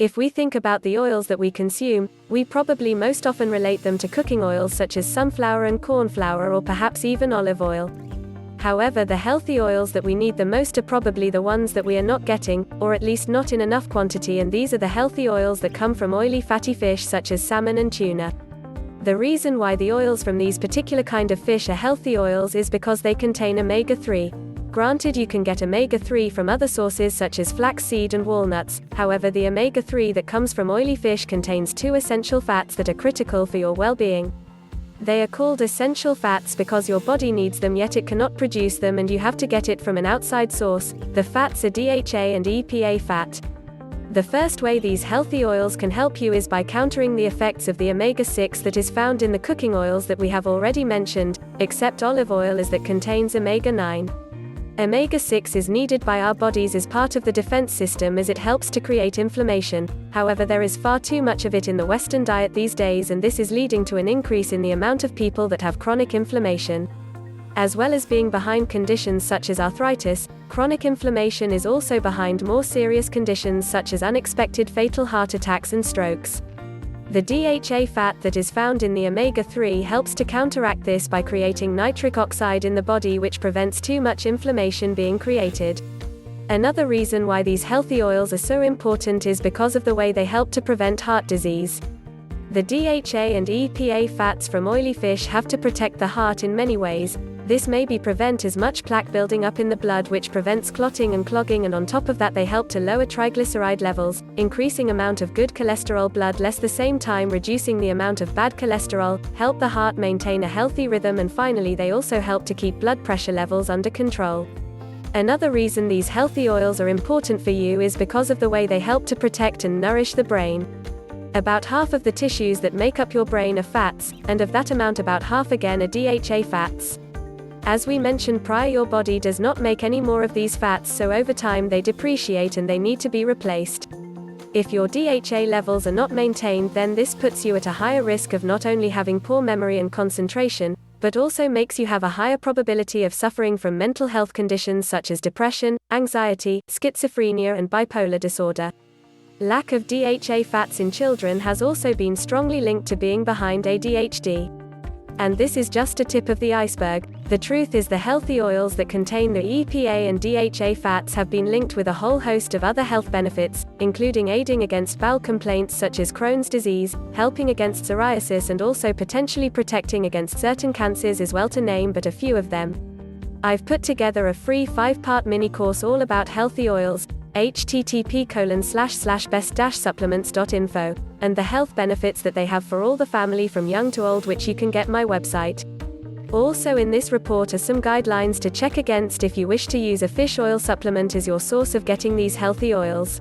If we think about the oils that we consume, we probably most often relate them to cooking oils such as sunflower and corn flour, or perhaps even olive oil. However, the healthy oils that we need the most are probably the ones that we are not getting, or at least not in enough quantity, and these are the healthy oils that come from oily fatty fish such as salmon and tuna. The reason why the oils from these particular kind of fish are healthy oils is because they contain omega-3. Granted, you can get omega-3 from other sources such as flaxseed and walnuts, however the omega-3 that comes from oily fish contains 2 essential fats that are critical for your well-being. They are called essential fats because your body needs them, yet it cannot produce them and you have to get it from an outside source. The fats are DHA and EPA fat. The first way these healthy oils can help you is by countering the effects of the omega-6 that is found in the cooking oils that we have already mentioned, except olive oil as that contains omega-9. Omega-6 is needed by our bodies as part of the defense system as it helps to create inflammation. However, there is far too much of it in the Western diet these days, and this is leading to an increase in the amount of people that have chronic inflammation. As well as being behind conditions such as arthritis, chronic inflammation is also behind more serious conditions such as unexpected fatal heart attacks and strokes. The DHA fat that is found in the omega-3 helps to counteract this by creating nitric oxide in the body, which prevents too much inflammation being created. Another reason why these healthy oils are so important is because of the way they help to prevent heart disease. The DHA and EPA fats from oily fish have to protect the heart in many ways. This may be prevent as much plaque building up in the blood, which prevents clotting and clogging, and on top of that they help to lower triglyceride levels, increasing amount of good cholesterol blood less, the same time reducing the amount of bad cholesterol, help the heart maintain a healthy rhythm, and finally they also help to keep blood pressure levels under control. Another reason these healthy oils are important for you is because of the way they help to protect and nourish the brain. About half of the tissues that make up your brain are fats, and of that amount about half again are DHA fats. As we mentioned prior, your body does not make any more of these fats, so over time they depreciate and they need to be replaced. If your DHA levels are not maintained, then this puts you at a higher risk of not only having poor memory and concentration, but also makes you have a higher probability of suffering from mental health conditions such as depression, anxiety, schizophrenia and bipolar disorder. Lack of DHA fats in children has also been strongly linked to being behind ADHD. And this is just a tip of the iceberg. The truth is the healthy oils that contain the EPA and DHA fats have been linked with a whole host of other health benefits, including aiding against bowel complaints such as Crohn's disease, helping against psoriasis, and also potentially protecting against certain cancers as well, to name but a few of them. I've put together a free 5-part mini course all about healthy oils, http://best-supplements.info, and the health benefits that they have for all the family from young to old, which you can get my website. Also in this report are some guidelines to check against if you wish to use a fish oil supplement as your source of getting these healthy oils.